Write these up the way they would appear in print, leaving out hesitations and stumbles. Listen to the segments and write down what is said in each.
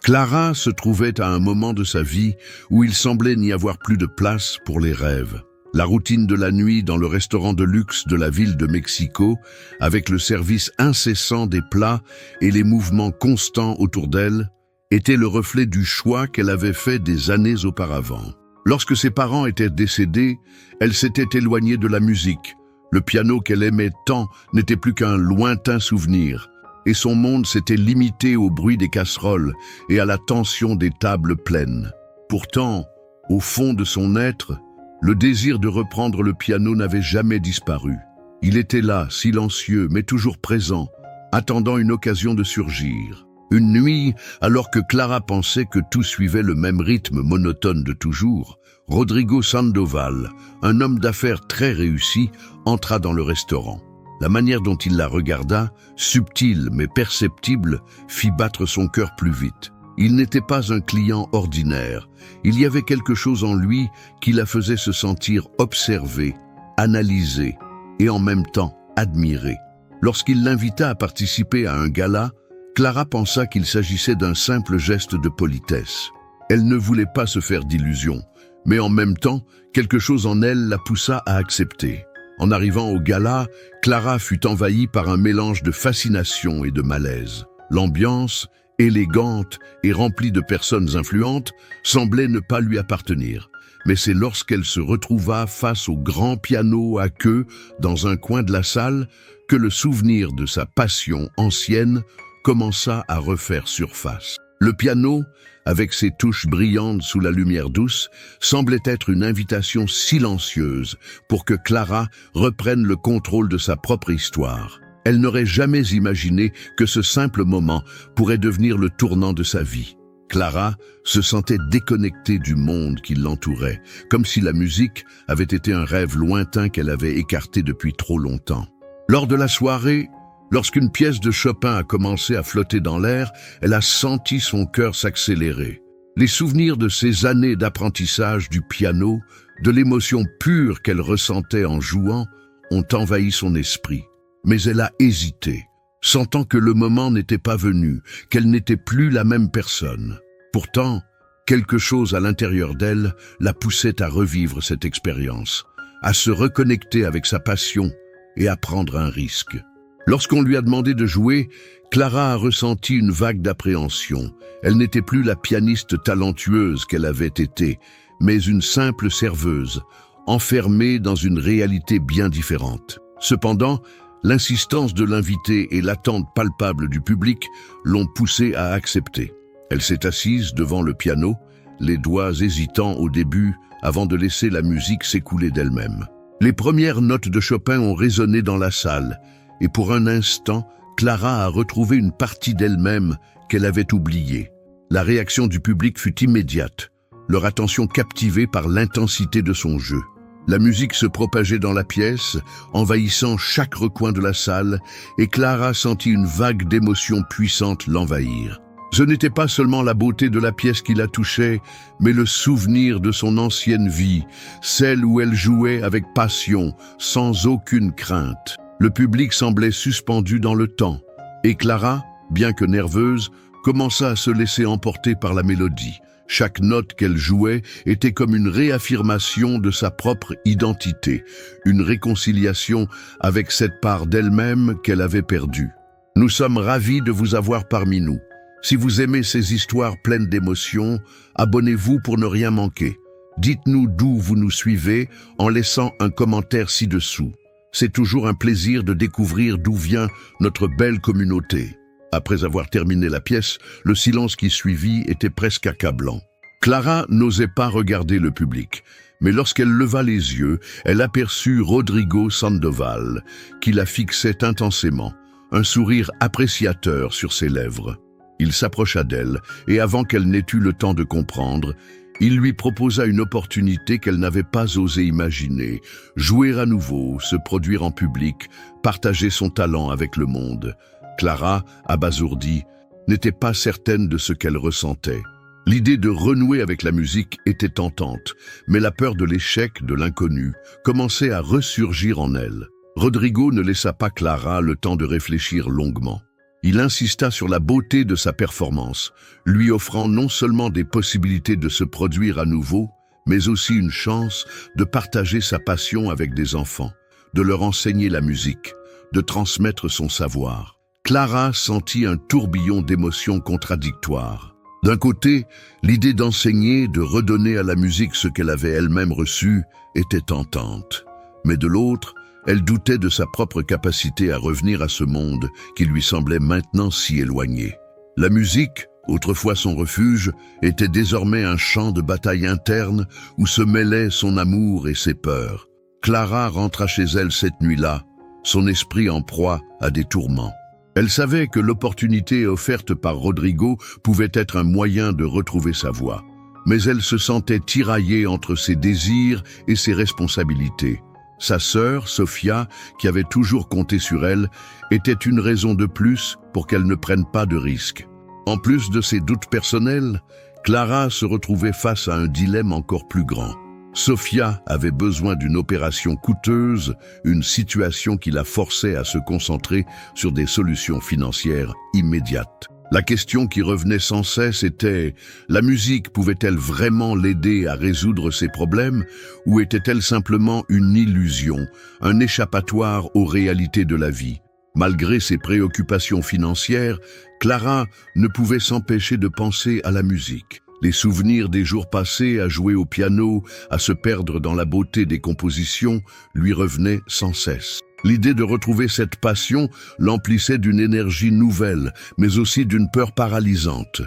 Clara se trouvait à un moment de sa vie où il semblait n'y avoir plus de place pour les rêves. La routine de la nuit dans le restaurant de luxe de la ville de Mexico, avec le service incessant des plats et les mouvements constants autour d'elle, était le reflet du choix qu'elle avait fait des années auparavant. Lorsque ses parents étaient décédés, elle s'était éloignée de la musique. Le piano qu'elle aimait tant n'était plus qu'un lointain souvenir, et son monde s'était limité au bruit des casseroles et à la tension des tables pleines. Pourtant, au fond de son être, le désir de reprendre le piano n'avait jamais disparu. Il était là, silencieux, mais toujours présent, attendant une occasion de surgir. Une nuit, alors que Clara pensait que tout suivait le même rythme monotone de toujours, Rodrigo Sandoval, un homme d'affaires très réussi, entra dans le restaurant. La manière dont il la regarda, subtile mais perceptible, fit battre son cœur plus vite. Il n'était pas un client ordinaire. Il y avait quelque chose en lui qui la faisait se sentir observée, analysée et en même temps admirée. Lorsqu'il l'invita à participer à un gala, Clara pensa qu'il s'agissait d'un simple geste de politesse. Elle ne voulait pas se faire d'illusions, mais en même temps, quelque chose en elle la poussa à accepter. En arrivant au gala, Clara fut envahie par un mélange de fascination et de malaise. L'ambiance, élégante et remplie de personnes influentes, semblait ne pas lui appartenir. Mais c'est lorsqu'elle se retrouva face au grand piano à queue dans un coin de la salle que le souvenir de sa passion ancienne commença à refaire surface. Le piano, avec ses touches brillantes sous la lumière douce, semblait être une invitation silencieuse pour que Clara reprenne le contrôle de sa propre histoire. Elle n'aurait jamais imaginé que ce simple moment pourrait devenir le tournant de sa vie. Clara se sentait déconnectée du monde qui l'entourait, comme si la musique avait été un rêve lointain qu'elle avait écarté depuis trop longtemps. Lors de la soirée, lorsqu'une pièce de Chopin a commencé à flotter dans l'air, elle a senti son cœur s'accélérer. Les souvenirs de ces années d'apprentissage du piano, de l'émotion pure qu'elle ressentait en jouant, ont envahi son esprit. Mais elle a hésité, sentant que le moment n'était pas venu, qu'elle n'était plus la même personne. Pourtant, quelque chose à l'intérieur d'elle la poussait à revivre cette expérience, à se reconnecter avec sa passion et à prendre un risque. Lorsqu'on lui a demandé de jouer, Clara a ressenti une vague d'appréhension. Elle n'était plus la pianiste talentueuse qu'elle avait été, mais une simple serveuse, enfermée dans une réalité bien différente. Cependant, l'insistance de l'invité et l'attente palpable du public l'ont poussée à accepter. Elle s'est assise devant le piano, les doigts hésitants au début avant de laisser la musique s'écouler d'elle-même. Les premières notes de Chopin ont résonné dans la salle, et pour un instant, Clara a retrouvé une partie d'elle-même qu'elle avait oubliée. La réaction du public fut immédiate, leur attention captivée par l'intensité de son jeu. La musique se propageait dans la pièce, envahissant chaque recoin de la salle, et Clara sentit une vague d'émotions puissantes l'envahir. Ce n'était pas seulement la beauté de la pièce qui la touchait, mais le souvenir de son ancienne vie, celle où elle jouait avec passion, sans aucune crainte. Le public semblait suspendu dans le temps, et Clara, bien que nerveuse, commença à se laisser emporter par la mélodie. Chaque note qu'elle jouait était comme une réaffirmation de sa propre identité, une réconciliation avec cette part d'elle-même qu'elle avait perdue. Nous sommes ravis de vous avoir parmi nous. Si vous aimez ces histoires pleines d'émotions, abonnez-vous pour ne rien manquer. Dites-nous d'où vous nous suivez en laissant un commentaire ci-dessous. C'est toujours un plaisir de découvrir d'où vient notre belle communauté. Après avoir terminé la pièce, le silence qui suivit était presque accablant. Clara n'osait pas regarder le public, mais lorsqu'elle leva les yeux, elle aperçut Rodrigo Sandoval, qui la fixait intensément, un sourire appréciateur sur ses lèvres. Il s'approcha d'elle, et avant qu'elle n'ait eu le temps de comprendre, il lui proposa une opportunité qu'elle n'avait pas osé imaginer, jouer à nouveau, se produire en public, partager son talent avec le monde. Clara, abasourdie, n'était pas certaine de ce qu'elle ressentait. L'idée de renouer avec la musique était tentante, mais la peur de l'échec, de l'inconnu, commençait à ressurgir en elle. Rodrigo ne laissa pas Clara le temps de réfléchir longuement. Il insista sur la beauté de sa performance, lui offrant non seulement des possibilités de se produire à nouveau, mais aussi une chance de partager sa passion avec des enfants, de leur enseigner la musique, de transmettre son savoir. Clara sentit un tourbillon d'émotions contradictoires. D'un côté, l'idée d'enseigner, de redonner à la musique ce qu'elle avait elle-même reçu, était tentante. Mais de l'autre, elle doutait de sa propre capacité à revenir à ce monde qui lui semblait maintenant si éloigné. La musique, autrefois son refuge, était désormais un champ de bataille interne où se mêlaient son amour et ses peurs. Clara rentra chez elle cette nuit-là, son esprit en proie à des tourments. Elle savait que l'opportunité offerte par Rodrigo pouvait être un moyen de retrouver sa voie, mais elle se sentait tiraillée entre ses désirs et ses responsabilités. Sa sœur, Sofia, qui avait toujours compté sur elle, était une raison de plus pour qu'elle ne prenne pas de risques. En plus de ses doutes personnels, Clara se retrouvait face à un dilemme encore plus grand. Sofia avait besoin d'une opération coûteuse, une situation qui la forçait à se concentrer sur des solutions financières immédiates. La question qui revenait sans cesse était: la musique pouvait-elle vraiment l'aider à résoudre ses problèmes, ou était-elle simplement une illusion, un échappatoire aux réalités de la vie? Malgré ses préoccupations financières, Clara ne pouvait s'empêcher de penser à la musique. Les souvenirs des jours passés à jouer au piano, à se perdre dans la beauté des compositions, lui revenaient sans cesse. L'idée de retrouver cette passion l'emplissait d'une énergie nouvelle, mais aussi d'une peur paralysante.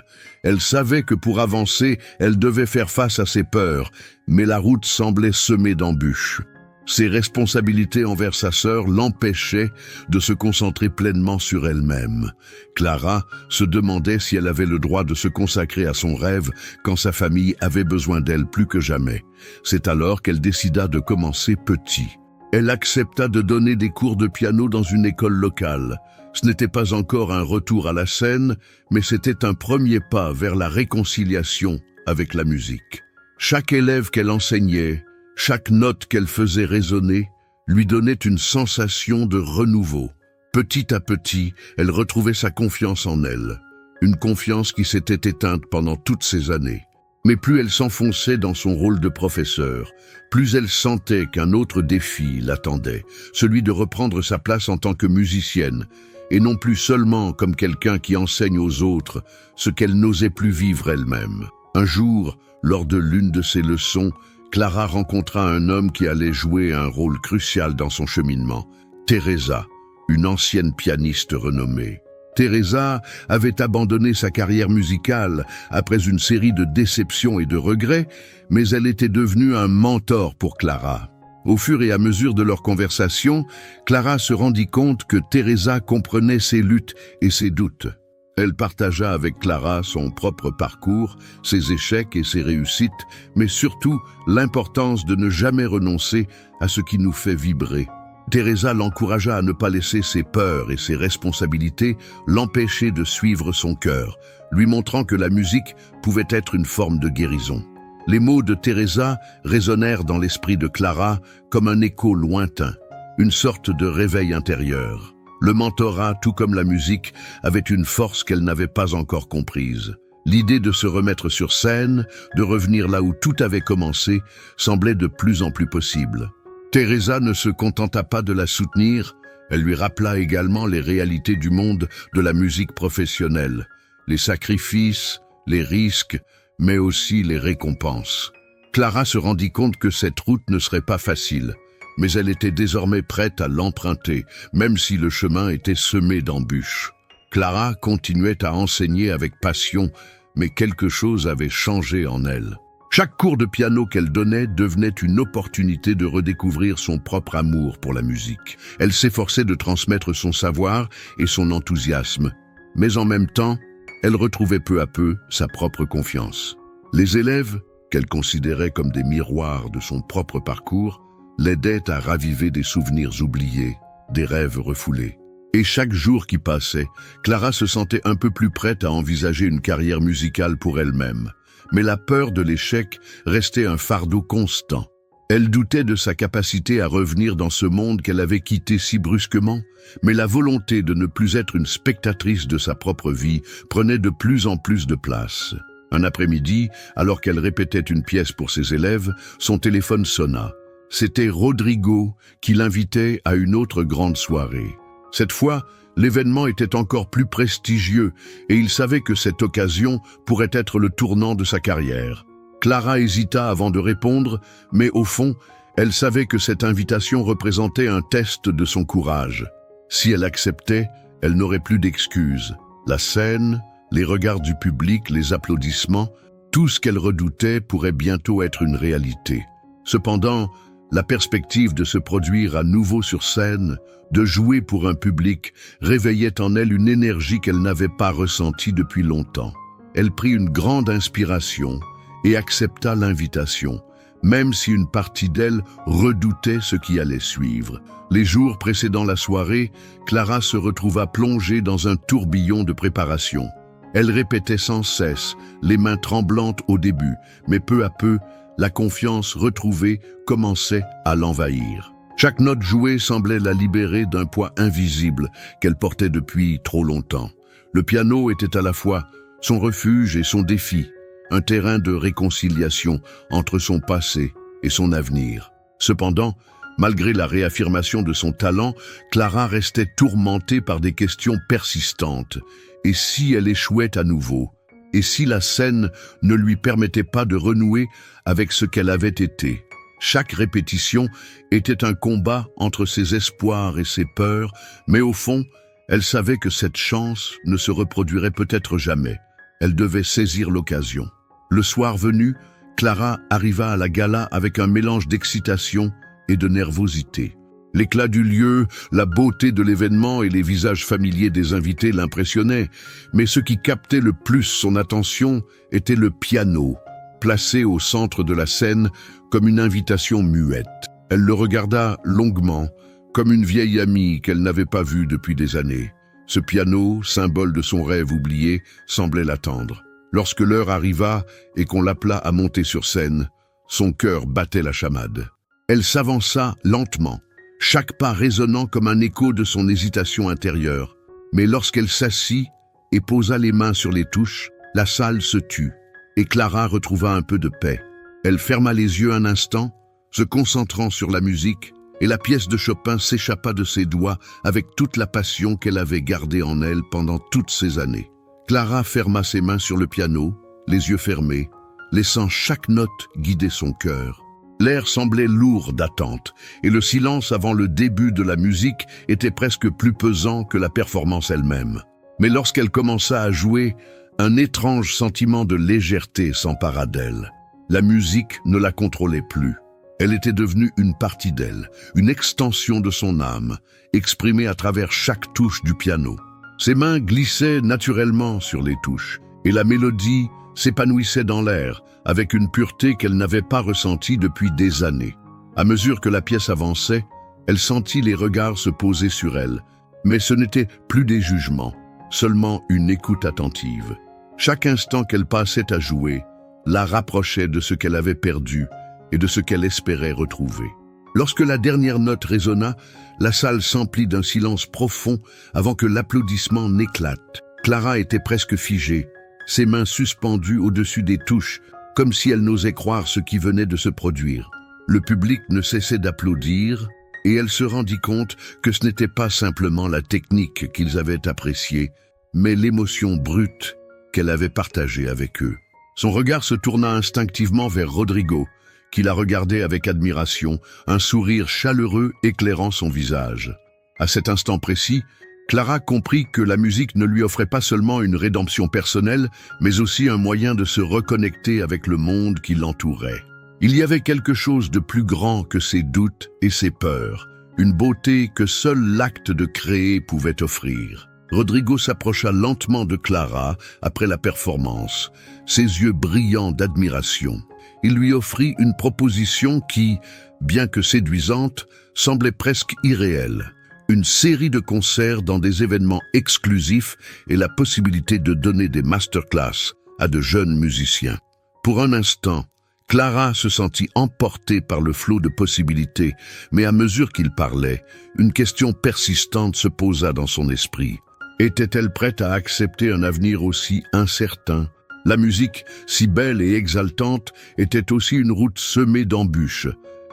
Elle savait que pour avancer, elle devait faire face à ses peurs, mais la route semblait semée d'embûches. Ses responsabilités envers sa sœur l'empêchaient de se concentrer pleinement sur elle-même. Clara se demandait si elle avait le droit de se consacrer à son rêve quand sa famille avait besoin d'elle plus que jamais. C'est alors qu'elle décida de commencer petit. Elle accepta de donner des cours de piano dans une école locale. Ce n'était pas encore un retour à la scène, mais c'était un premier pas vers la réconciliation avec la musique. Chaque élève qu'elle enseignait, chaque note qu'elle faisait résonner, lui donnait une sensation de renouveau. Petit à petit, elle retrouvait sa confiance en elle. Une confiance qui s'était éteinte pendant toutes ces années. Mais plus elle s'enfonçait dans son rôle de professeur, plus elle sentait qu'un autre défi l'attendait, celui de reprendre sa place en tant que musicienne, et non plus seulement comme quelqu'un qui enseigne aux autres ce qu'elle n'osait plus vivre elle-même. Un jour, lors de l'une de ses leçons, Clara rencontra un homme qui allait jouer un rôle crucial dans son cheminement, Teresa, une ancienne pianiste renommée. Teresa avait abandonné sa carrière musicale après une série de déceptions et de regrets, mais elle était devenue un mentor pour Clara. Au fur et à mesure de leur conversation, Clara se rendit compte que Teresa comprenait ses luttes et ses doutes. Elle partagea avec Clara son propre parcours, ses échecs et ses réussites, mais surtout l'importance de ne jamais renoncer à ce qui nous fait vibrer. Teresa l'encouragea à ne pas laisser ses peurs et ses responsabilités l'empêcher de suivre son cœur, lui montrant que la musique pouvait être une forme de guérison. Les mots de Teresa résonnèrent dans l'esprit de Clara comme un écho lointain, une sorte de réveil intérieur. Le mentorat, tout comme la musique, avait une force qu'elle n'avait pas encore comprise. L'idée de se remettre sur scène, de revenir là où tout avait commencé, semblait de plus en plus possible. Teresa ne se contenta pas de la soutenir, elle lui rappela également les réalités du monde de la musique professionnelle, les sacrifices, les risques, mais aussi les récompenses. Clara se rendit compte que cette route ne serait pas facile, mais elle était désormais prête à l'emprunter, même si le chemin était semé d'embûches. Clara continuait à enseigner avec passion, mais quelque chose avait changé en elle. Chaque cours de piano qu'elle donnait devenait une opportunité de redécouvrir son propre amour pour la musique. Elle s'efforçait de transmettre son savoir et son enthousiasme, mais en même temps, elle retrouvait peu à peu sa propre confiance. Les élèves, qu'elle considérait comme des miroirs de son propre parcours, l'aidaient à raviver des souvenirs oubliés, des rêves refoulés. Et chaque jour qui passait, Clara se sentait un peu plus prête à envisager une carrière musicale pour elle-même. Mais la peur de l'échec restait un fardeau constant. Elle doutait de sa capacité à revenir dans ce monde qu'elle avait quitté si brusquement, mais la volonté de ne plus être une spectatrice de sa propre vie prenait de plus en plus de place. Un après-midi, alors qu'elle répétait une pièce pour ses élèves, son téléphone sonna. C'était Rodrigo qui l'invitait à une autre grande soirée. Cette fois, l'événement était encore plus prestigieux et il savait que cette occasion pourrait être le tournant de sa carrière. Clara hésita avant de répondre, mais au fond, elle savait que cette invitation représentait un test de son courage. Si elle acceptait, elle n'aurait plus d'excuses. La scène, les regards du public, les applaudissements, tout ce qu'elle redoutait pourrait bientôt être une réalité. Cependant, la perspective de se produire à nouveau sur scène, de jouer pour un public, réveillait en elle une énergie qu'elle n'avait pas ressentie depuis longtemps. Elle prit une grande inspiration et accepta l'invitation, même si une partie d'elle redoutait ce qui allait suivre. Les jours précédant la soirée, Clara se retrouva plongée dans un tourbillon de préparation. Elle répétait sans cesse, les mains tremblantes au début, mais peu à peu, la confiance retrouvée commençait à l'envahir. Chaque note jouée semblait la libérer d'un poids invisible qu'elle portait depuis trop longtemps. Le piano était à la fois son refuge et son défi, un terrain de réconciliation entre son passé et son avenir. Cependant, malgré la réaffirmation de son talent, Clara restait tourmentée par des questions persistantes. Et si elle échouait à nouveau? Et si la scène ne lui permettait pas de renouer avec ce qu'elle avait été? Chaque répétition était un combat entre ses espoirs et ses peurs, mais au fond, elle savait que cette chance ne se reproduirait peut-être jamais. Elle devait saisir l'occasion. Le soir venu, Clara arriva à la gala avec un mélange d'excitation et de nervosité. L'éclat du lieu, la beauté de l'événement et les visages familiers des invités l'impressionnaient, mais ce qui captait le plus son attention était le piano, placé au centre de la scène comme une invitation muette. Elle le regarda longuement, comme une vieille amie qu'elle n'avait pas vue depuis des années. Ce piano, symbole de son rêve oublié, semblait l'attendre. Lorsque l'heure arriva et qu'on l'appela à monter sur scène, son cœur battait la chamade. Elle s'avança lentement, chaque pas résonnant comme un écho de son hésitation intérieure. Mais lorsqu'elle s'assit et posa les mains sur les touches, la salle se tut, et Clara retrouva un peu de paix. Elle ferma les yeux un instant, se concentrant sur la musique, et la pièce de Chopin s'échappa de ses doigts avec toute la passion qu'elle avait gardée en elle pendant toutes ces années. Clara ferma ses mains sur le piano, les yeux fermés, laissant chaque note guider son cœur. L'air semblait lourd d'attente, et le silence avant le début de la musique était presque plus pesant que la performance elle-même. Mais lorsqu'elle commença à jouer, un étrange sentiment de légèreté s'empara d'elle. La musique ne la contrôlait plus. Elle était devenue une partie d'elle, une extension de son âme, exprimée à travers chaque touche du piano. Ses mains glissaient naturellement sur les touches, et la mélodie s'épanouissait dans l'air, avec une pureté qu'elle n'avait pas ressentie depuis des années. À mesure que la pièce avançait, elle sentit les regards se poser sur elle, mais ce n'était plus des jugements, seulement une écoute attentive. Chaque instant qu'elle passait à jouer la rapprochait de ce qu'elle avait perdu et de ce qu'elle espérait retrouver. Lorsque la dernière note résonna, la salle s'emplit d'un silence profond avant que l'applaudissement n'éclate. Clara était presque figée, ses mains suspendues au-dessus des touches, comme si elle n'osait croire ce qui venait de se produire. Le public ne cessait d'applaudir, et elle se rendit compte que ce n'était pas simplement la technique qu'ils avaient appréciée, mais l'émotion brute qu'elle avait partagée avec eux. Son regard se tourna instinctivement vers Rodrigo, qui la regardait avec admiration, un sourire chaleureux éclairant son visage. À cet instant précis, Clara comprit que la musique ne lui offrait pas seulement une rédemption personnelle, mais aussi un moyen de se reconnecter avec le monde qui l'entourait. Il y avait quelque chose de plus grand que ses doutes et ses peurs, une beauté que seul l'acte de créer pouvait offrir. Rodrigo s'approcha lentement de Clara après la performance, ses yeux brillants d'admiration. Il lui offrit une proposition qui, bien que séduisante, semblait presque irréelle. Une série de concerts dans des événements exclusifs et la possibilité de donner des masterclass à de jeunes musiciens. Pour un instant, Clara se sentit emportée par le flot de possibilités, mais à mesure qu'il parlait, une question persistante se posa dans son esprit. Était-elle prête à accepter un avenir aussi incertain? La musique, si belle et exaltante, était aussi une route semée d'embûches.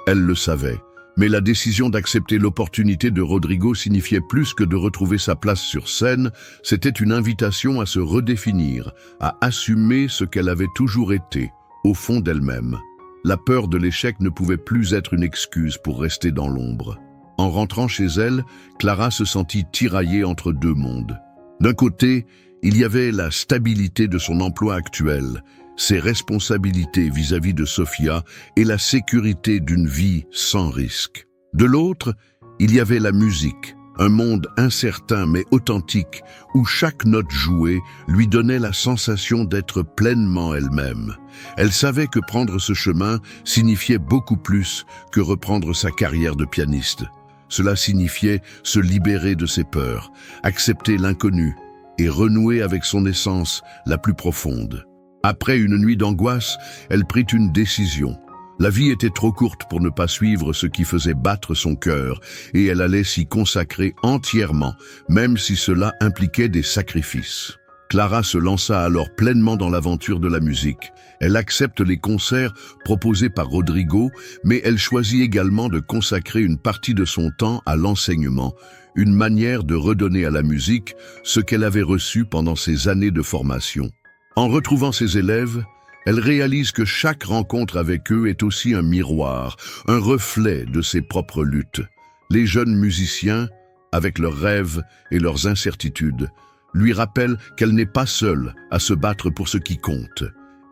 Elle le savait, mais la décision d'accepter l'opportunité de Rodrigo signifiait plus que de retrouver sa place sur scène, c'était une invitation à se redéfinir, à assumer ce qu'elle avait toujours été, au fond d'elle-même. La peur de l'échec ne pouvait plus être une excuse pour rester dans l'ombre. En rentrant chez elle, Clara se sentit tiraillée entre deux mondes. D'un côté, il y avait la stabilité de son emploi actuel, ses responsabilités vis-à-vis de Sofia et la sécurité d'une vie sans risque. De l'autre, il y avait la musique, un monde incertain mais authentique où chaque note jouée lui donnait la sensation d'être pleinement elle-même. Elle savait que prendre ce chemin signifiait beaucoup plus que reprendre sa carrière de pianiste. Cela signifiait se libérer de ses peurs, accepter l'inconnu et renouer avec son essence la plus profonde. Après une nuit d'angoisse, elle prit une décision. La vie était trop courte pour ne pas suivre ce qui faisait battre son cœur, et elle allait s'y consacrer entièrement, même si cela impliquait des sacrifices. Clara se lança alors pleinement dans l'aventure de la musique. Elle accepte les concerts proposés par Rodrigo, mais elle choisit également de consacrer une partie de son temps à l'enseignement, une manière de redonner à la musique ce qu'elle avait reçu pendant ses années de formation. En retrouvant ses élèves, elle réalise que chaque rencontre avec eux est aussi un miroir, un reflet de ses propres luttes. Les jeunes musiciens, avec leurs rêves et leurs incertitudes, lui rappellent qu'elle n'est pas seule à se battre pour ce qui compte.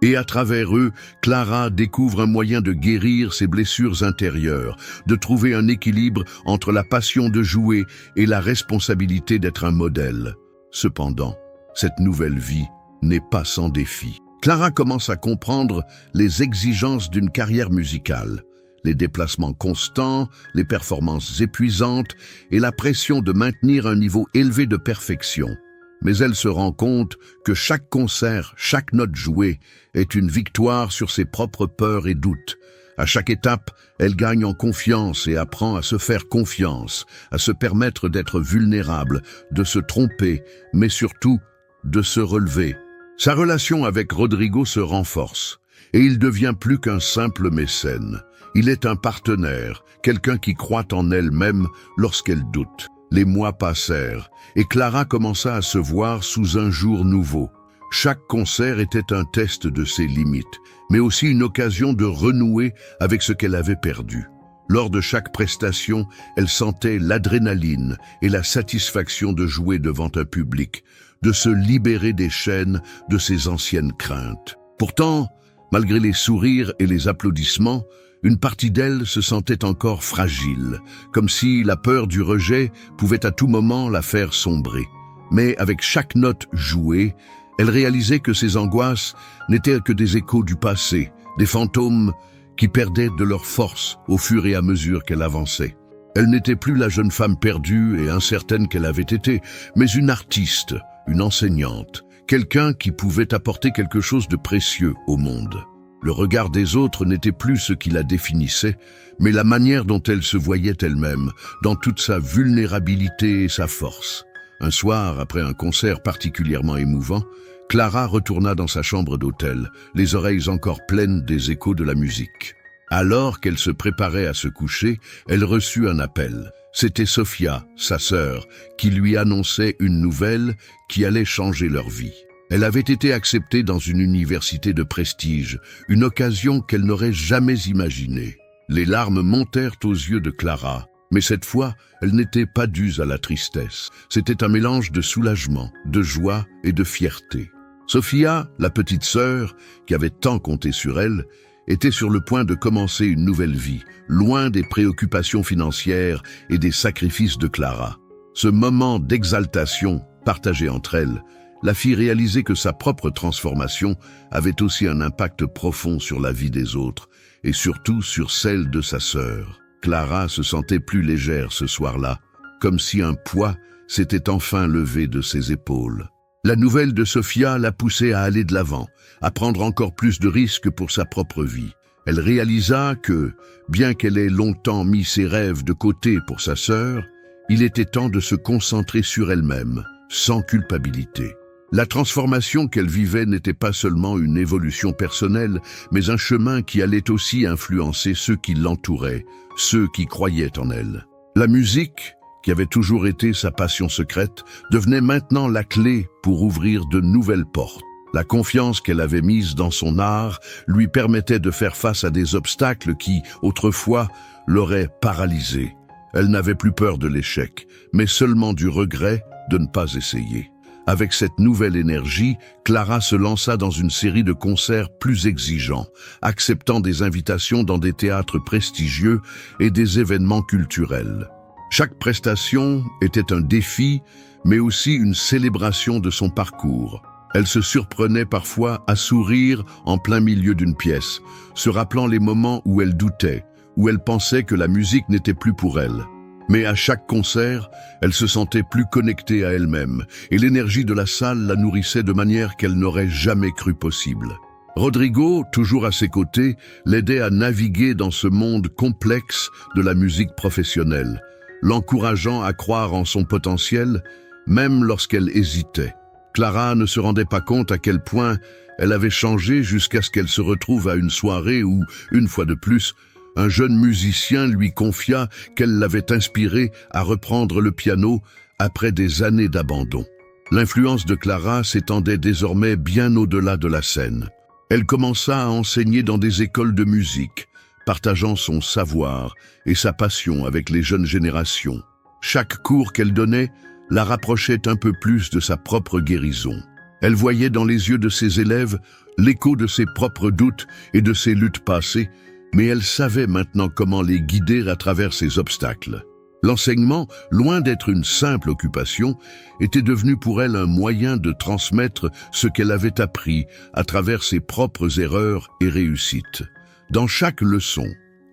Et à travers eux, Clara découvre un moyen de guérir ses blessures intérieures, de trouver un équilibre entre la passion de jouer et la responsabilité d'être un modèle. Cependant, cette nouvelle vie n'est pas sans défi. Clara commence à comprendre les exigences d'une carrière musicale, les déplacements constants, les performances épuisantes et la pression de maintenir un niveau élevé de perfection. Mais elle se rend compte que chaque concert, chaque note jouée est une victoire sur ses propres peurs et doutes. À chaque étape, elle gagne en confiance et apprend à se faire confiance, à se permettre d'être vulnérable, de se tromper, mais surtout de se relever. Sa relation avec Rodrigo se renforce et il devient plus qu'un simple mécène. Il est un partenaire, quelqu'un qui croit en elle-même lorsqu'elle doute. Les mois passèrent et Clara commença à se voir sous un jour nouveau. Chaque concert était un test de ses limites, mais aussi une occasion de renouer avec ce qu'elle avait perdu. Lors de chaque prestation, elle sentait l'adrénaline et la satisfaction de jouer devant un public, de se libérer des chaînes de ses anciennes craintes. Pourtant, malgré les sourires et les applaudissements, une partie d'elle se sentait encore fragile, comme si la peur du rejet pouvait à tout moment la faire sombrer. Mais avec chaque note jouée, elle réalisait que ses angoisses n'étaient que des échos du passé, des fantômes qui perdaient de leur force au fur et à mesure qu'elle avançait. Elle n'était plus la jeune femme perdue et incertaine qu'elle avait été, mais une artiste, une enseignante, quelqu'un qui pouvait apporter quelque chose de précieux au monde. Le regard des autres n'était plus ce qui la définissait, mais la manière dont elle se voyait elle-même, dans toute sa vulnérabilité et sa force. Un soir, après un concert particulièrement émouvant, Clara retourna dans sa chambre d'hôtel, les oreilles encore pleines des échos de la musique. Alors qu'elle se préparait à se coucher, elle reçut un appel. C'était Sofia, sa sœur, qui lui annonçait une nouvelle qui allait changer leur vie. Elle avait été acceptée dans une université de prestige, une occasion qu'elle n'aurait jamais imaginée. Les larmes montèrent aux yeux de Clara, mais cette fois, elles n'étaient pas dues à la tristesse. C'était un mélange de soulagement, de joie et de fierté. Sofia, la petite sœur, qui avait tant compté sur elle, était sur le point de commencer une nouvelle vie, loin des préoccupations financières et des sacrifices de Clara. Ce moment d'exaltation, partagé entre elles, la fit réaliser que sa propre transformation avait aussi un impact profond sur la vie des autres, et surtout sur celle de sa sœur. Clara se sentait plus légère ce soir-là, comme si un poids s'était enfin levé de ses épaules. La nouvelle de Sofia la poussait à aller de l'avant, à prendre encore plus de risques pour sa propre vie. Elle réalisa que, bien qu'elle ait longtemps mis ses rêves de côté pour sa sœur, il était temps de se concentrer sur elle-même, sans culpabilité. La transformation qu'elle vivait n'était pas seulement une évolution personnelle, mais un chemin qui allait aussi influencer ceux qui l'entouraient, ceux qui croyaient en elle. La musique, qui avait toujours été sa passion secrète, devenait maintenant la clé pour ouvrir de nouvelles portes. La confiance qu'elle avait mise dans son art lui permettait de faire face à des obstacles qui, autrefois, l'auraient paralysée. Elle n'avait plus peur de l'échec, mais seulement du regret de ne pas essayer. Avec cette nouvelle énergie, Clara se lança dans une série de concerts plus exigeants, acceptant des invitations dans des théâtres prestigieux et des événements culturels. Chaque prestation était un défi, mais aussi une célébration de son parcours. Elle se surprenait parfois à sourire en plein milieu d'une pièce, se rappelant les moments où elle doutait, où elle pensait que la musique n'était plus pour elle. Mais à chaque concert, elle se sentait plus connectée à elle-même, et l'énergie de la salle la nourrissait de manière qu'elle n'aurait jamais cru possible. Rodrigo, toujours à ses côtés, l'aidait à naviguer dans ce monde complexe de la musique professionnelle, l'encourageant à croire en son potentiel, même lorsqu'elle hésitait. Clara ne se rendait pas compte à quel point elle avait changé jusqu'à ce qu'elle se retrouve à une soirée où, une fois de plus, un jeune musicien lui confia qu'elle l'avait inspiré à reprendre le piano après des années d'abandon. L'influence de Clara s'étendait désormais bien au-delà de la scène. Elle commença à enseigner dans des écoles de musique, partageant son savoir et sa passion avec les jeunes générations. Chaque cours qu'elle donnait la rapprochait un peu plus de sa propre guérison. Elle voyait dans les yeux de ses élèves l'écho de ses propres doutes et de ses luttes passées, mais elle savait maintenant comment les guider à travers ces obstacles. L'enseignement, loin d'être une simple occupation, était devenu pour elle un moyen de transmettre ce qu'elle avait appris à travers ses propres erreurs et réussites. Dans chaque leçon,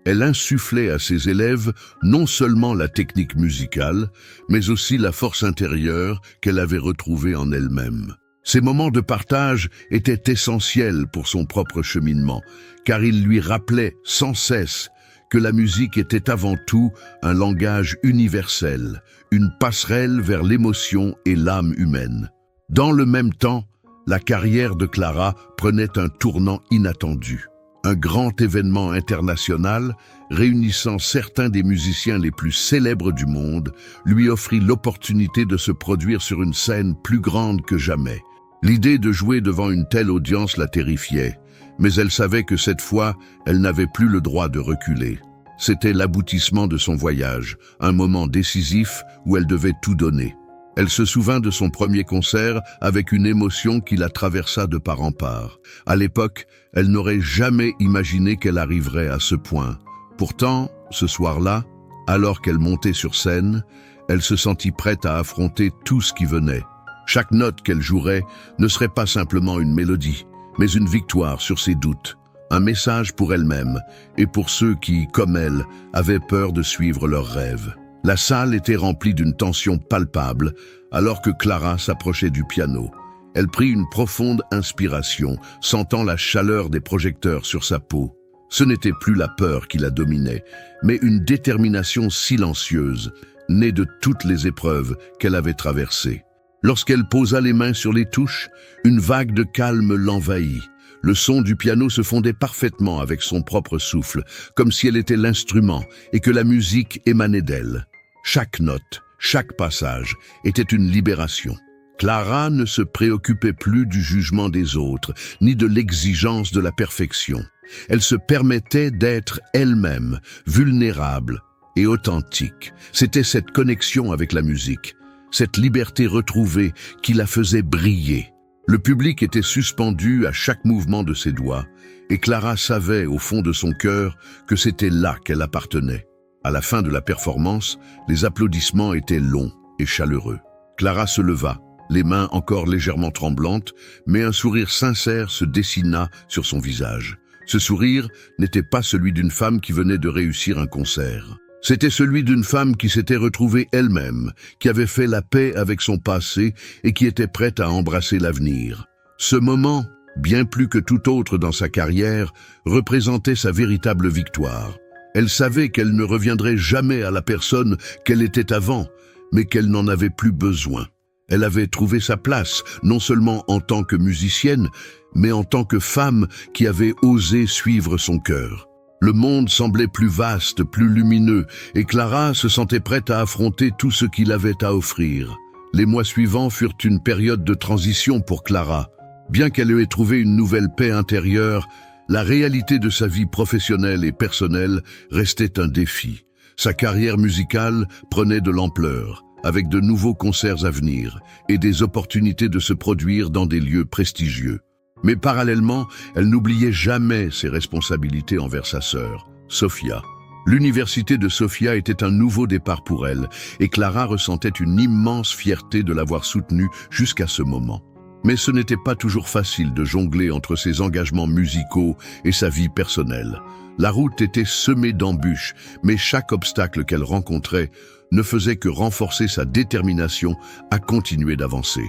elle insufflait à ses élèves non seulement la technique musicale, mais aussi la force intérieure qu'elle avait retrouvée en elle-même. Ces moments de partage étaient essentiels pour son propre cheminement, car ils lui rappelaient sans cesse que la musique était avant tout un langage universel, une passerelle vers l'émotion et l'âme humaine. Dans le même temps, la carrière de Clara prenait un tournant inattendu. Un grand événement international, réunissant certains des musiciens les plus célèbres du monde, lui offrit l'opportunité de se produire sur une scène plus grande que jamais. L'idée de jouer devant une telle audience la terrifiait, mais elle savait que cette fois, elle n'avait plus le droit de reculer. C'était l'aboutissement de son voyage, un moment décisif où elle devait tout donner. Elle se souvint de son premier concert avec une émotion qui la traversa de part en part. À l'époque, elle n'aurait jamais imaginé qu'elle arriverait à ce point. Pourtant, ce soir-là, alors qu'elle montait sur scène, elle se sentit prête à affronter tout ce qui venait. Chaque note qu'elle jouerait ne serait pas simplement une mélodie, mais une victoire sur ses doutes, un message pour elle-même et pour ceux qui, comme elle, avaient peur de suivre leurs rêves. La salle était remplie d'une tension palpable alors que Clara s'approchait du piano. Elle prit une profonde inspiration, sentant la chaleur des projecteurs sur sa peau. Ce n'était plus la peur qui la dominait, mais une détermination silencieuse, née de toutes les épreuves qu'elle avait traversées. Lorsqu'elle posa les mains sur les touches, une vague de calme l'envahit. Le son du piano se fondait parfaitement avec son propre souffle, comme si elle était l'instrument et que la musique émanait d'elle. Chaque note, chaque passage était une libération. Clara ne se préoccupait plus du jugement des autres, ni de l'exigence de la perfection. Elle se permettait d'être elle-même, vulnérable et authentique. C'était cette connexion avec la musique, cette liberté retrouvée qui la faisait briller. Le public était suspendu à chaque mouvement de ses doigts, et Clara savait au fond de son cœur que c'était là qu'elle appartenait. À la fin de la performance, les applaudissements étaient longs et chaleureux. Clara se leva, les mains encore légèrement tremblantes, mais un sourire sincère se dessina sur son visage. Ce sourire n'était pas celui d'une femme qui venait de réussir un concert. C'était celui d'une femme qui s'était retrouvée elle-même, qui avait fait la paix avec son passé et qui était prête à embrasser l'avenir. Ce moment bien plus que tout autre dans sa carrière, représentait sa véritable victoire. Elle savait qu'elle ne reviendrait jamais à la personne qu'elle était avant, mais qu'elle n'en avait plus besoin. Elle avait trouvé sa place, non seulement en tant que musicienne, mais en tant que femme qui avait osé suivre son cœur. Le monde semblait plus vaste, plus lumineux, et Clara se sentait prête à affronter tout ce qu'il avait à offrir. Les mois suivants furent une période de transition pour Clara. Bien qu'elle ait trouvé une nouvelle paix intérieure, la réalité de sa vie professionnelle et personnelle restait un défi. Sa carrière musicale prenait de l'ampleur, avec de nouveaux concerts à venir et des opportunités de se produire dans des lieux prestigieux. Mais parallèlement, elle n'oubliait jamais ses responsabilités envers sa sœur, Sofia. L'université de Sofia était un nouveau départ pour elle, et Clara ressentait une immense fierté de l'avoir soutenue jusqu'à ce moment. Mais ce n'était pas toujours facile de jongler entre ses engagements musicaux et sa vie personnelle. La route était semée d'embûches, mais chaque obstacle qu'elle rencontrait ne faisait que renforcer sa détermination à continuer d'avancer.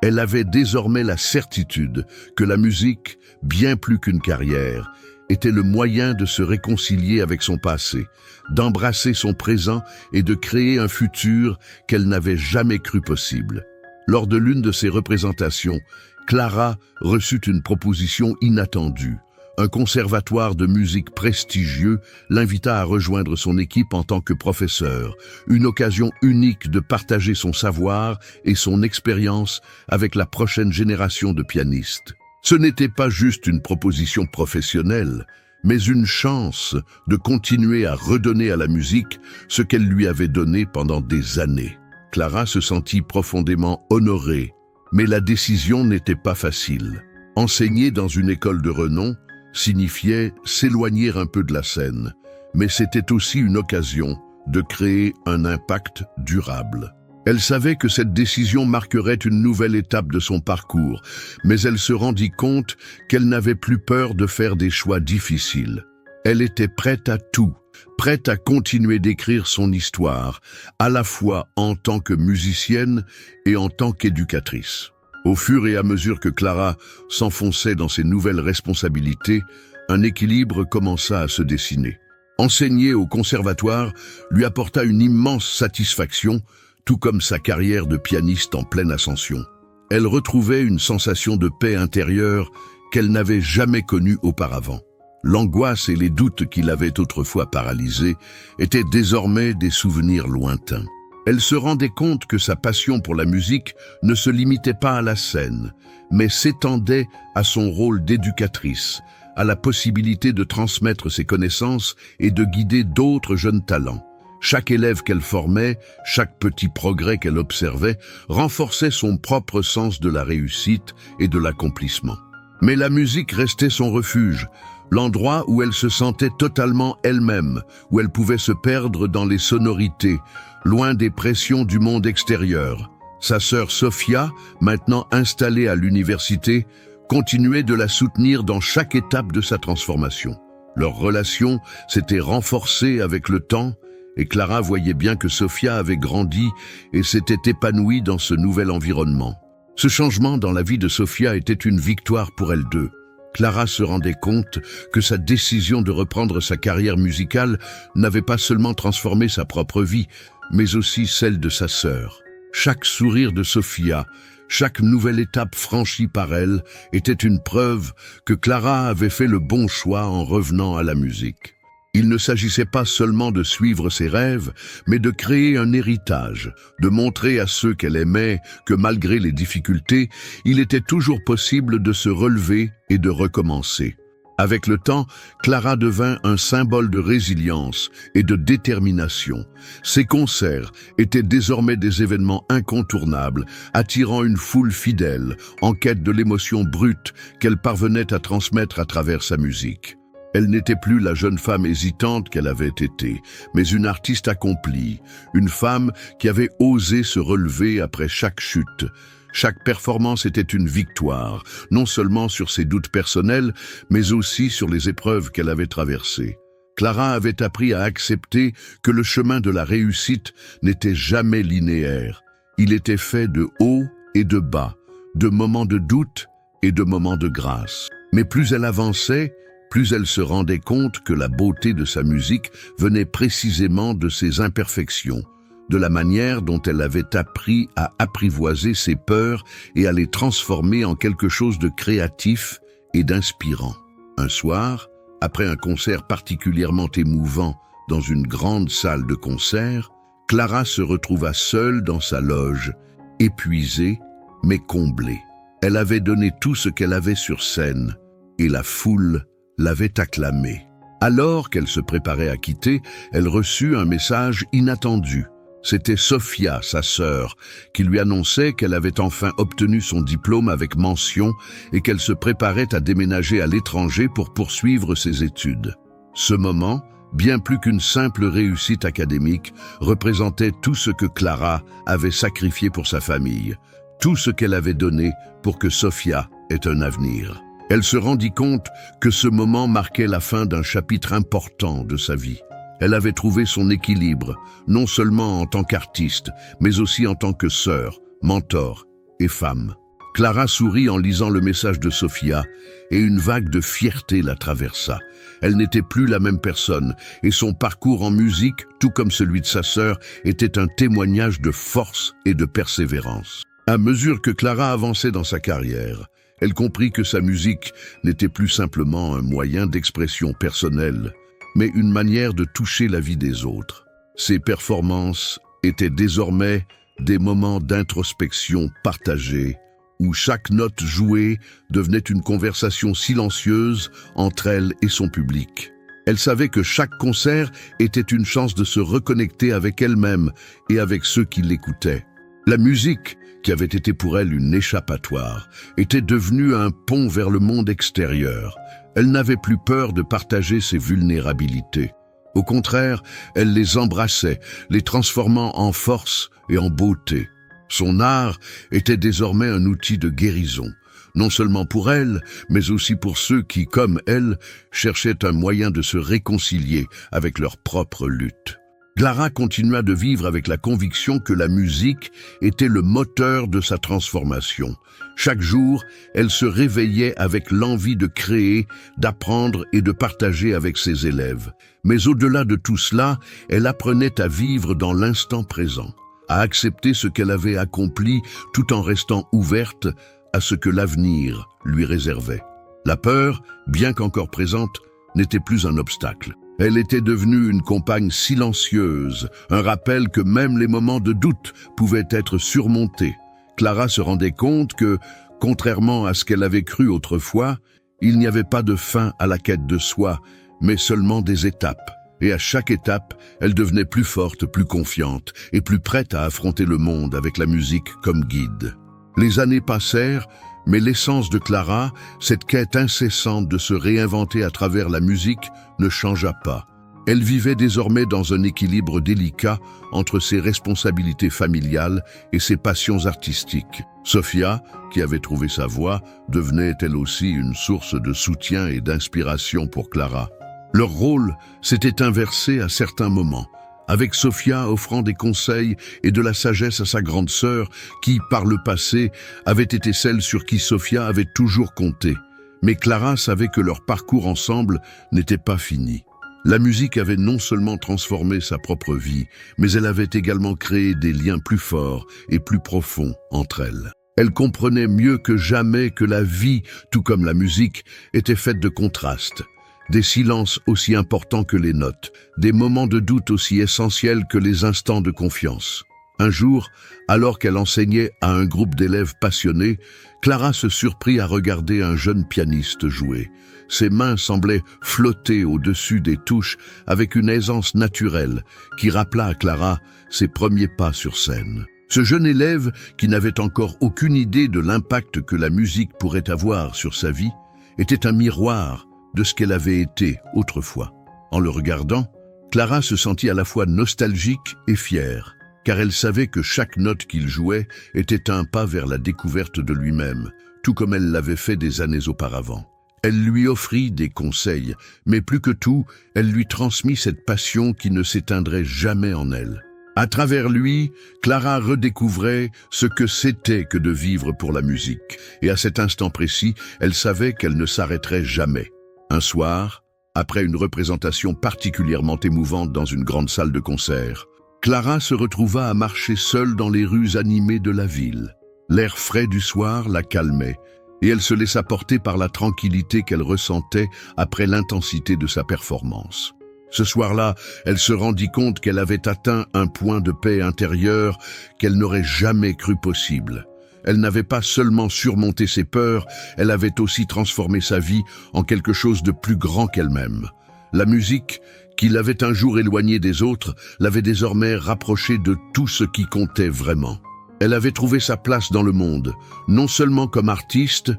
Elle avait désormais la certitude que la musique, bien plus qu'une carrière, était le moyen de se réconcilier avec son passé, d'embrasser son présent et de créer un futur qu'elle n'avait jamais cru possible. Lors de l'une de ses représentations, Clara reçut une proposition inattendue. Un conservatoire de musique prestigieux l'invita à rejoindre son équipe en tant que professeur, une occasion unique de partager son savoir et son expérience avec la prochaine génération de pianistes. Ce n'était pas juste une proposition professionnelle, mais une chance de continuer à redonner à la musique ce qu'elle lui avait donné pendant des années. Clara se sentit profondément honorée, mais la décision n'était pas facile. Enseigner dans une école de renom signifiait s'éloigner un peu de la scène, mais c'était aussi une occasion de créer un impact durable. Elle savait que cette décision marquerait une nouvelle étape de son parcours, mais elle se rendit compte qu'elle n'avait plus peur de faire des choix difficiles. Elle était prête à tout, prête à continuer d'écrire son histoire, à la fois en tant que musicienne et en tant qu'éducatrice. Au fur et à mesure que Clara s'enfonçait dans ses nouvelles responsabilités, un équilibre commença à se dessiner. Enseigner au conservatoire lui apporta une immense satisfaction, tout comme sa carrière de pianiste en pleine ascension. Elle retrouvait une sensation de paix intérieure qu'elle n'avait jamais connue auparavant. L'angoisse et les doutes qui l'avaient autrefois paralysée étaient désormais des souvenirs lointains. Elle se rendait compte que sa passion pour la musique ne se limitait pas à la scène, mais s'étendait à son rôle d'éducatrice, à la possibilité de transmettre ses connaissances et de guider d'autres jeunes talents. Chaque élève qu'elle formait, chaque petit progrès qu'elle observait, renforçait son propre sens de la réussite et de l'accomplissement. Mais la musique restait son refuge, l'endroit où elle se sentait totalement elle-même, où elle pouvait se perdre dans les sonorités, loin des pressions du monde extérieur. Sa sœur Sofia, maintenant installée à l'université, continuait de la soutenir dans chaque étape de sa transformation. Leur relation s'était renforcée avec le temps, et Clara voyait bien que Sofia avait grandi et s'était épanouie dans ce nouvel environnement. Ce changement dans la vie de Sofia était une victoire pour elles deux. Clara se rendait compte que sa décision de reprendre sa carrière musicale n'avait pas seulement transformé sa propre vie, mais aussi celle de sa sœur. Chaque sourire de Sofia, chaque nouvelle étape franchie par elle était une preuve que Clara avait fait le bon choix en revenant à la musique. Il ne s'agissait pas seulement de suivre ses rêves, mais de créer un héritage, de montrer à ceux qu'elle aimait que malgré les difficultés, il était toujours possible de se relever et de recommencer. Avec le temps, Clara devint un symbole de résilience et de détermination. Ses concerts étaient désormais des événements incontournables, attirant une foule fidèle, en quête de l'émotion brute qu'elle parvenait à transmettre à travers sa musique. Elle n'était plus la jeune femme hésitante qu'elle avait été, mais une artiste accomplie, une femme qui avait osé se relever après chaque chute. Chaque performance était une victoire, non seulement sur ses doutes personnels, mais aussi sur les épreuves qu'elle avait traversées. Clara avait appris à accepter que le chemin de la réussite n'était jamais linéaire. Il était fait de hauts et de bas, de moments de doute et de moments de grâce. Mais plus elle avançait, plus elle se rendait compte que la beauté de sa musique venait précisément de ses imperfections, de la manière dont elle avait appris à apprivoiser ses peurs et à les transformer en quelque chose de créatif et d'inspirant. Un soir, après un concert particulièrement émouvant dans une grande salle de concert, Clara se retrouva seule dans sa loge, épuisée mais comblée. Elle avait donné tout ce qu'elle avait sur scène, et la foule l'avait acclamée. Alors qu'elle se préparait à quitter, elle reçut un message inattendu. C'était Sofia, sa sœur, qui lui annonçait qu'elle avait enfin obtenu son diplôme avec mention et qu'elle se préparait à déménager à l'étranger pour poursuivre ses études. Ce moment, bien plus qu'une simple réussite académique, représentait tout ce que Clara avait sacrifié pour sa famille, tout ce qu'elle avait donné pour que Sofia ait un avenir. Elle se rendit compte que ce moment marquait la fin d'un chapitre important de sa vie. Elle avait trouvé son équilibre, non seulement en tant qu'artiste, mais aussi en tant que sœur, mentor et femme. Clara sourit en lisant le message de Sofia, et une vague de fierté la traversa. Elle n'était plus la même personne, et son parcours en musique, tout comme celui de sa sœur, était un témoignage de force et de persévérance. À mesure que Clara avançait dans sa carrière, elle comprit que sa musique n'était plus simplement un moyen d'expression personnelle, mais une manière de toucher la vie des autres. Ses performances étaient désormais des moments d'introspection partagés, où chaque note jouée devenait une conversation silencieuse entre elle et son public. Elle savait que chaque concert était une chance de se reconnecter avec elle-même et avec ceux qui l'écoutaient. La musique, qui avait été pour elle une échappatoire, était devenue un pont vers le monde extérieur. Elle n'avait plus peur de partager ses vulnérabilités. Au contraire, elle les embrassait, les transformant en force et en beauté. Son art était désormais un outil de guérison, non seulement pour elle, mais aussi pour ceux qui, comme elle, cherchaient un moyen de se réconcilier avec leur propre lutte. Clara continua de vivre avec la conviction que la musique était le moteur de sa transformation. Chaque jour, elle se réveillait avec l'envie de créer, d'apprendre et de partager avec ses élèves. Mais au-delà de tout cela, elle apprenait à vivre dans l'instant présent, à accepter ce qu'elle avait accompli tout en restant ouverte à ce que l'avenir lui réservait. La peur, bien qu'encore présente, n'était plus un obstacle. Elle était devenue une compagne silencieuse, un rappel que même les moments de doute pouvaient être surmontés. Clara se rendait compte que, contrairement à ce qu'elle avait cru autrefois, il n'y avait pas de fin à la quête de soi, mais seulement des étapes. Et à chaque étape, elle devenait plus forte, plus confiante et plus prête à affronter le monde avec la musique comme guide. Les années passèrent, mais l'essence de Clara, cette quête incessante de se réinventer à travers la musique, ne changea pas. Elle vivait désormais dans un équilibre délicat entre ses responsabilités familiales et ses passions artistiques. Sofia, qui avait trouvé sa voie, devenait elle aussi une source de soutien et d'inspiration pour Clara. Leur rôle s'était inversé à certains moments, avec Sofia offrant des conseils et de la sagesse à sa grande sœur qui, par le passé, avait été celle sur qui Sofia avait toujours compté. Mais Clara savait que leur parcours ensemble n'était pas fini. La musique avait non seulement transformé sa propre vie, mais elle avait également créé des liens plus forts et plus profonds entre elles. Elle comprenait mieux que jamais que la vie, tout comme la musique, était faite de contrastes. Des silences aussi importants que les notes, des moments de doute aussi essentiels que les instants de confiance. Un jour, alors qu'elle enseignait à un groupe d'élèves passionnés, Clara se surprit à regarder un jeune pianiste jouer. Ses mains semblaient flotter au-dessus des touches avec une aisance naturelle qui rappela à Clara ses premiers pas sur scène. Ce jeune élève, qui n'avait encore aucune idée de l'impact que la musique pourrait avoir sur sa vie, était un miroir de ce qu'elle avait été autrefois. En le regardant, Clara se sentit à la fois nostalgique et fière, car elle savait que chaque note qu'il jouait était un pas vers la découverte de lui-même, tout comme elle l'avait fait des années auparavant. Elle lui offrit des conseils, mais plus que tout, elle lui transmit cette passion qui ne s'éteindrait jamais en elle. À travers lui, Clara redécouvrait ce que c'était que de vivre pour la musique. Et à cet instant précis, elle savait qu'elle ne s'arrêterait jamais. Un soir, après une représentation particulièrement émouvante dans une grande salle de concert, Clara se retrouva à marcher seule dans les rues animées de la ville. L'air frais du soir la calmait, et elle se laissa porter par la tranquillité qu'elle ressentait après l'intensité de sa performance. Ce soir-là, elle se rendit compte qu'elle avait atteint un point de paix intérieure qu'elle n'aurait jamais cru possible. Elle n'avait pas seulement surmonté ses peurs, elle avait aussi transformé sa vie en quelque chose de plus grand qu'elle-même. La musique, qui l'avait un jour éloignée des autres, l'avait désormais rapprochée de tout ce qui comptait vraiment. Elle avait trouvé sa place dans le monde, non seulement comme artiste,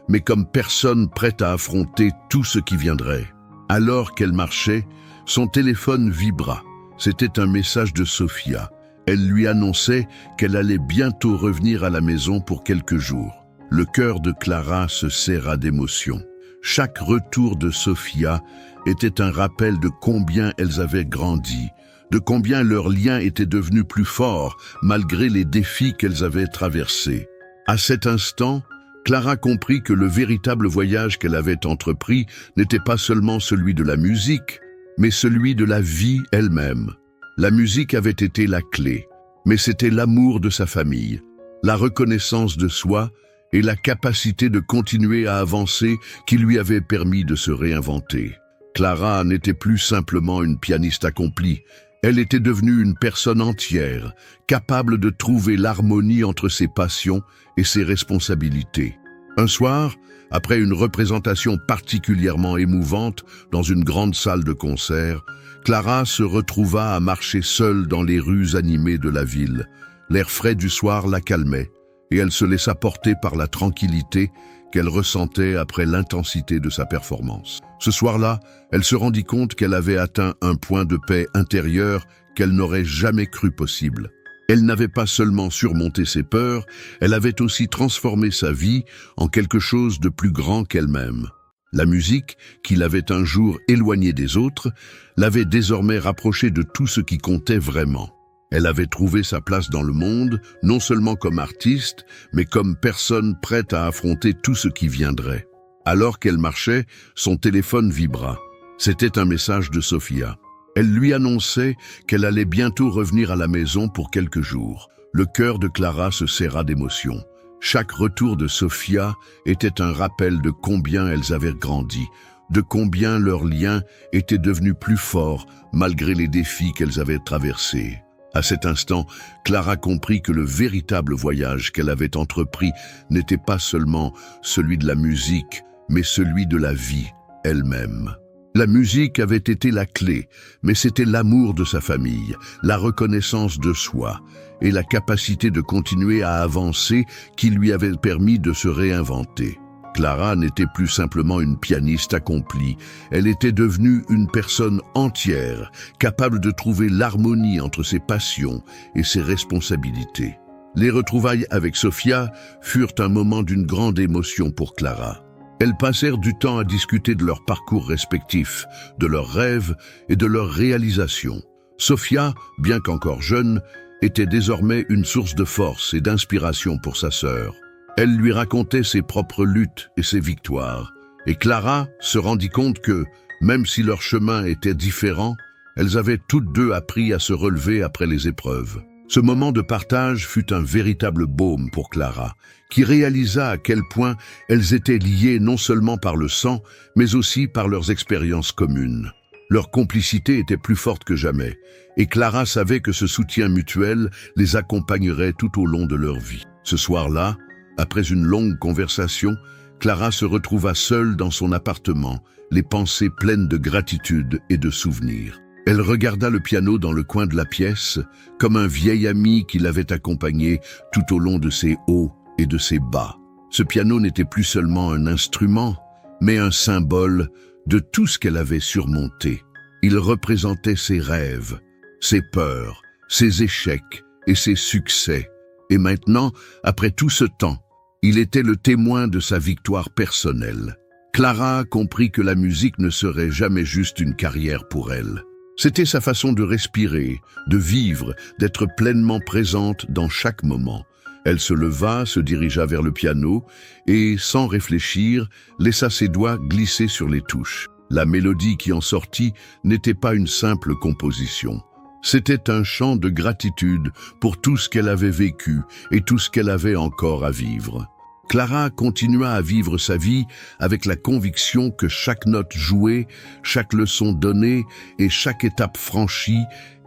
mais comme personne prête à affronter tout ce qui viendrait. Alors qu'elle marchait, son téléphone vibra. C'était un message de Sofia. Elle lui annonçait qu'elle allait bientôt revenir à la maison pour quelques jours. Le cœur de Clara se serra d'émotion. Chaque retour de Sofia était un rappel de combien elles avaient grandi, de combien leur lien était devenu plus fort malgré les défis qu'elles avaient traversés. À cet instant, Clara comprit que le véritable voyage qu'elle avait entrepris n'était pas seulement celui de la musique, mais celui de la vie elle-même. La musique avait été la clé, mais c'était l'amour de sa famille, la reconnaissance de soi et la capacité de continuer à avancer qui lui avaient permis de se réinventer. Clara n'était plus simplement une pianiste accomplie, elle était devenue une personne entière, capable de trouver l'harmonie entre ses passions et ses responsabilités. Un soir, après une représentation particulièrement émouvante dans une grande salle de concert, Clara se retrouva à marcher seule dans les rues animées de la ville. L'air frais du soir la calmait, et elle se laissa porter par la tranquillité qu'elle ressentait après l'intensité de sa performance. Ce soir-là, elle se rendit compte qu'elle avait atteint un point de paix intérieure qu'elle n'aurait jamais cru possible. Elle n'avait pas seulement surmonté ses peurs, elle avait aussi transformé sa vie en quelque chose de plus grand qu'elle-même. La musique, qui l'avait un jour éloignée des autres, l'avait désormais rapprochée de tout ce qui comptait vraiment. Elle avait trouvé sa place dans le monde, non seulement comme artiste, mais comme personne prête à affronter tout ce qui viendrait. Alors qu'elle marchait, son téléphone vibra. C'était un message de Sofia. Elle lui annonçait qu'elle allait bientôt revenir à la maison pour quelques jours. Le cœur de Clara se serra d'émotion. Chaque retour de Sofia était un rappel de combien elles avaient grandi, de combien leur lien était devenu plus fort malgré les défis qu'elles avaient traversés. À cet instant, Clara comprit que le véritable voyage qu'elle avait entrepris n'était pas seulement celui de la musique, mais celui de la vie elle-même. La musique avait été la clé, mais c'était l'amour de sa famille, la reconnaissance de soi et la capacité de continuer à avancer qui lui avaient permis de se réinventer. Clara n'était plus simplement une pianiste accomplie, elle était devenue une personne entière, capable de trouver l'harmonie entre ses passions et ses responsabilités. Les retrouvailles avec Sofia furent un moment d'une grande émotion pour Clara. Elles passèrent du temps à discuter de leurs parcours respectifs, de leurs rêves et de leurs réalisations. Sofia, bien qu'encore jeune, était désormais une source de force et d'inspiration pour sa sœur. Elle lui racontait ses propres luttes et ses victoires, et Clara se rendit compte que, même si leurs chemins étaient différents, elles avaient toutes deux appris à se relever après les épreuves. Ce moment de partage fut un véritable baume pour Clara, qui réalisa à quel point elles étaient liées non seulement par le sang, mais aussi par leurs expériences communes. Leur complicité était plus forte que jamais, et Clara savait que ce soutien mutuel les accompagnerait tout au long de leur vie. Ce soir-là, après une longue conversation, Clara se retrouva seule dans son appartement, les pensées pleines de gratitude et de souvenirs. Elle regarda le piano dans le coin de la pièce, comme un vieil ami qui l'avait accompagnée tout au long de ses hauts et de ses bas. Ce piano n'était plus seulement un instrument, mais un symbole de tout ce qu'elle avait surmonté. Il représentait ses rêves, ses peurs, ses échecs et ses succès. Et maintenant, après tout ce temps, il était le témoin de sa victoire personnelle. Clara comprit que la musique ne serait jamais juste une carrière pour elle. C'était sa façon de respirer, de vivre, d'être pleinement présente dans chaque moment. Elle se leva, se dirigea vers le piano et, sans réfléchir, laissa ses doigts glisser sur les touches. La mélodie qui en sortit n'était pas une simple composition. C'était un chant de gratitude pour tout ce qu'elle avait vécu et tout ce qu'elle avait encore à vivre. Clara continua à vivre sa vie avec la conviction que chaque note jouée, chaque leçon donnée et chaque étape franchie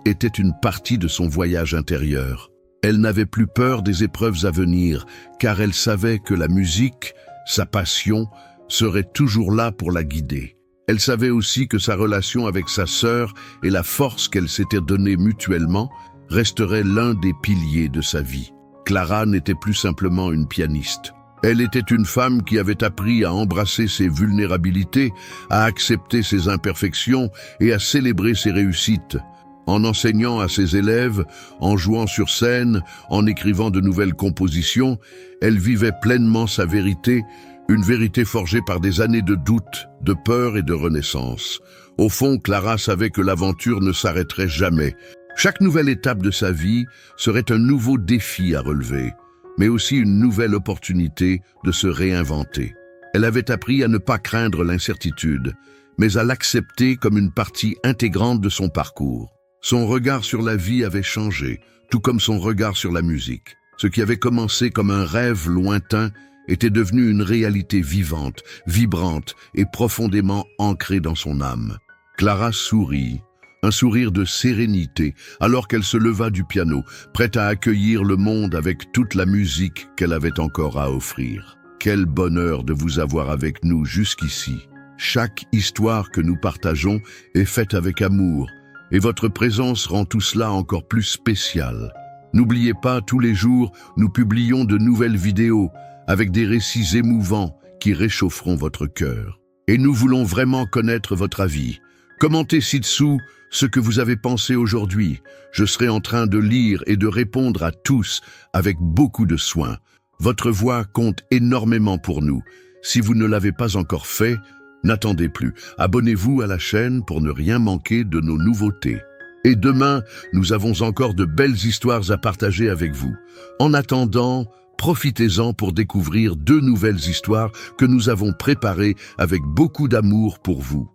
était une partie de son voyage intérieur. Elle n'avait plus peur des épreuves à venir, car elle savait que la musique, sa passion, serait toujours là pour la guider. Elle savait aussi que sa relation avec sa sœur et la force qu'elle s'était donnée mutuellement resteraient l'un des piliers de sa vie. Clara n'était plus simplement une pianiste. Elle était une femme qui avait appris à embrasser ses vulnérabilités, à accepter ses imperfections et à célébrer ses réussites. En enseignant à ses élèves, en jouant sur scène, en écrivant de nouvelles compositions, elle vivait pleinement sa vérité, une vérité forgée par des années de doute, de peur et de renaissance. Au fond, Clara savait que l'aventure ne s'arrêterait jamais. Chaque nouvelle étape de sa vie serait un nouveau défi à relever, mais aussi une nouvelle opportunité de se réinventer. Elle avait appris à ne pas craindre l'incertitude, mais à l'accepter comme une partie intégrante de son parcours. Son regard sur la vie avait changé, tout comme son regard sur la musique. Ce qui avait commencé comme un rêve lointain était devenu une réalité vivante, vibrante et profondément ancrée dans son âme. Clara sourit, un sourire de sérénité, alors qu'elle se leva du piano, prête à accueillir le monde avec toute la musique qu'elle avait encore à offrir. Quel bonheur de vous avoir avec nous jusqu'ici. Chaque histoire que nous partageons est faite avec amour, et votre présence rend tout cela encore plus spécial. N'oubliez pas, tous les jours, nous publions de nouvelles vidéos avec des récits émouvants qui réchaufferont votre cœur. Et nous voulons vraiment connaître votre avis. Commentez ci-dessous ce que vous avez pensé aujourd'hui. Je serai en train de lire et de répondre à tous avec beaucoup de soin. Votre voix compte énormément pour nous. Si vous ne l'avez pas encore fait, n'attendez plus. Abonnez-vous à la chaîne pour ne rien manquer de nos nouveautés. Et demain, nous avons encore de belles histoires à partager avec vous. En attendant, profitez-en pour découvrir 2 nouvelles histoires que nous avons préparées avec beaucoup d'amour pour vous.